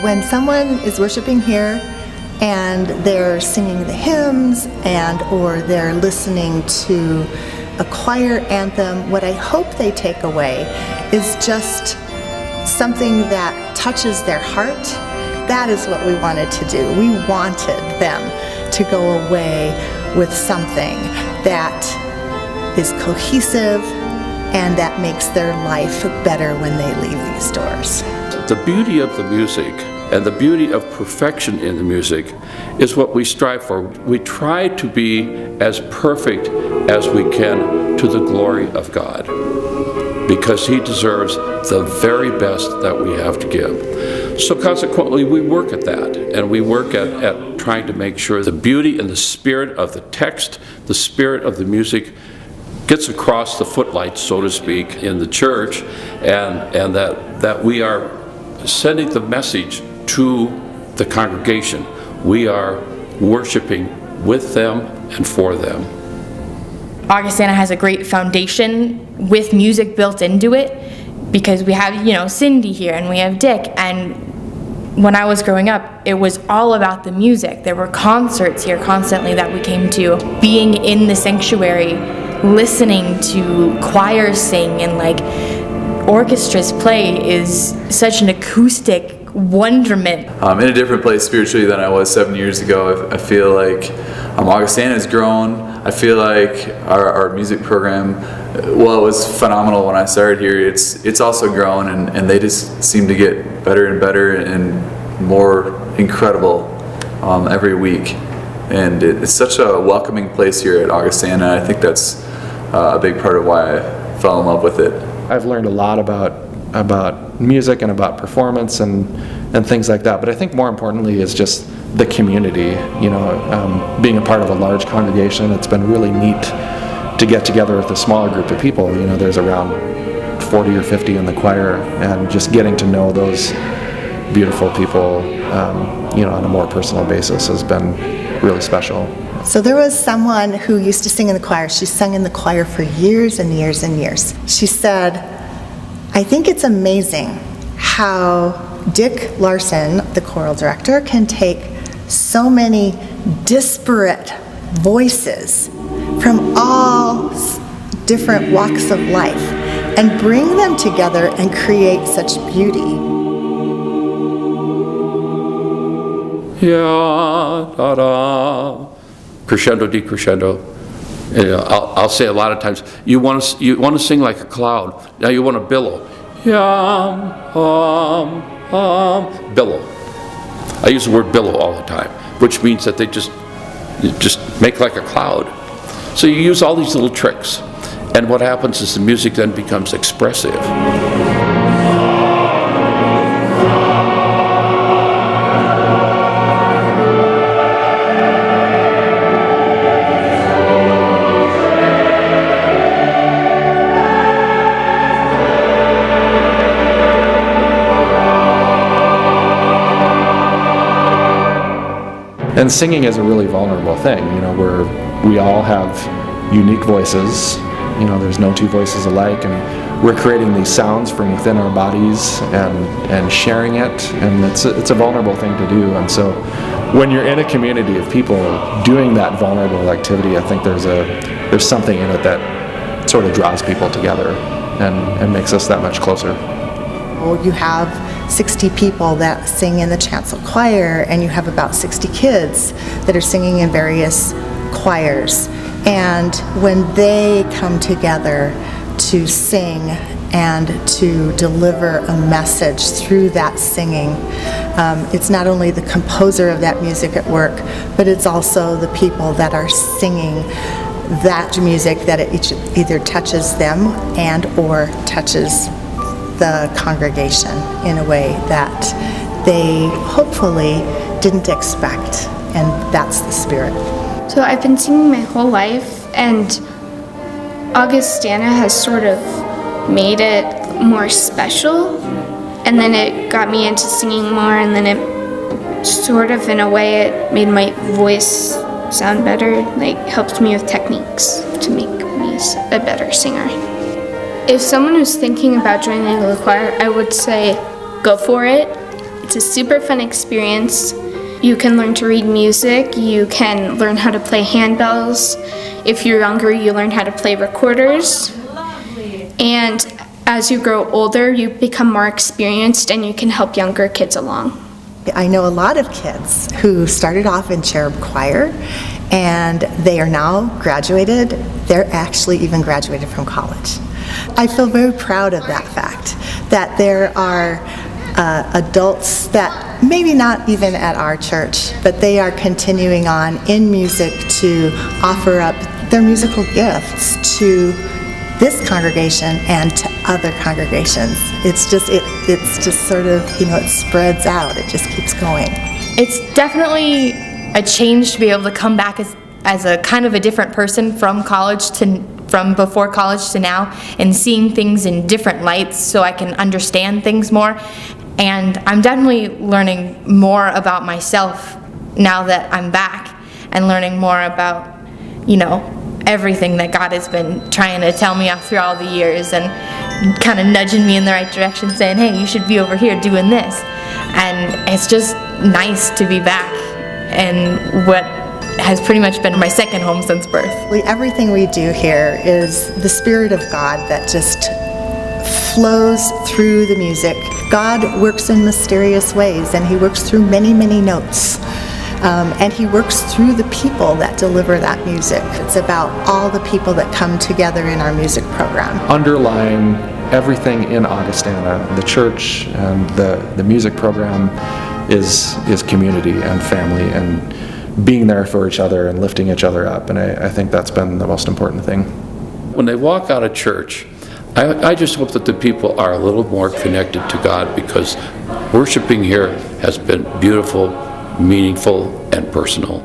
when someone is worshiping here and they're singing the hymns or they're listening to a choir anthem, what I hope they take away is just something that touches their heart. That is what we wanted to do. We wanted them to go away with something that is cohesive and that makes their life better when they leave these doors. The beauty of the music and the beauty of perfection in the music is what we strive for. We try to be as perfect as we can to the glory of God, because He deserves the very best that we have to give. So consequently, we work at that, and we work at trying to make sure the beauty and the spirit of the text, the spirit of the music, gets across the footlights, so to speak, in the church, and that we are sending the message to the congregation. We are worshiping with them and for them. Augustana has a great foundation with music built into it, because we have, Cindy here and we have Dick, and when I was growing up, it was all about the music. There were concerts here constantly that we came to. Being in the sanctuary, listening to choirs sing and orchestras play is such an acoustic wonderment. In a different place spiritually than I was 7 years ago. I feel like Augustana has grown. I feel like our music program, well, it was phenomenal when I started here. It's also grown, and they just seem to get better and better and more incredible every week. And it's such a welcoming place here at Augustana. I think that's a big part of why I fell in love with it. I've learned a lot about music and about performance and things like that, but I think more importantly is just the community. Being a part of a large congregation, it's been really neat to get together with a smaller group of people. There's around 40 or 50 in the choir, and just getting to know those beautiful people on a more personal basis has been really special. So there was someone who used to sing in the choir. She sang in the choir for years and years and years. She said, "I think it's amazing how Dick Larson, the choral director, can take so many disparate voices from all different walks of life and bring them together and create such beauty." Yeah, da da, crescendo, decrescendo. I'll say a lot of times, you want to sing like a cloud. Now you want to billow. Billow. I use the word billow all the time, which means that they just make like a cloud. So you use all these little tricks, and what happens is the music then becomes expressive. And singing is a really vulnerable thing, we all have unique voices. There's no two voices alike, and we're creating these sounds from within our bodies and sharing it, and it's a vulnerable thing to do. And so when you're in a community of people doing that vulnerable activity, I think there's something in it that sort of draws people together and makes us that much closer. You have 60 people that sing in the chancel choir, and you have about 60 kids that are singing in various choirs. And when they come together to sing and to deliver a message through that singing, it's not only the composer of that music at work, but it's also the people that are singing that music, that it either touches them and or touches the congregation in a way that they hopefully didn't expect, and that's the spirit. So I've been singing my whole life, and Augustana has sort of made it more special, and then it got me into singing more, and then it sort of, in a way, it made my voice sound better, helped me with techniques to make me a better singer. If someone was thinking about joining the choir, I would say go for it. It's a super fun experience. You can learn to read music, you can learn how to play handbells. If you're younger, you learn how to play recorders. And as you grow older, you become more experienced and you can help younger kids along. I know a lot of kids who started off in cherub choir and they are now graduated. They're actually even graduated from college. I feel very proud of that fact, that there are adults that maybe not even at our church, but they are continuing on in music to offer up their musical gifts to this congregation and to other congregations. It's just sort of, it spreads out. It just keeps going. It's definitely a change to be able to come back as a kind of a different person from before college to now, and seeing things in different lights so I can understand things more. And I'm definitely learning more about myself now that I'm back, and learning more about, everything that God has been trying to tell me through all the years, and kind of nudging me in the right direction, saying, hey, you should be over here doing this. And it's just nice to be back in what has pretty much been my second home since birth. Everything we do here is the Spirit of God that just flows through the music. God works in mysterious ways, and He works through many, many notes. And He works through the people that deliver that music. It's about all the people that come together in our music program. Underlying everything in Augustana, the church and the music program, is community and family and being there for each other and lifting each other up. And I think that's been the most important thing. When they walk out of church, I just hope that the people are a little more connected to God, because worshiping here has been beautiful, meaningful, and personal.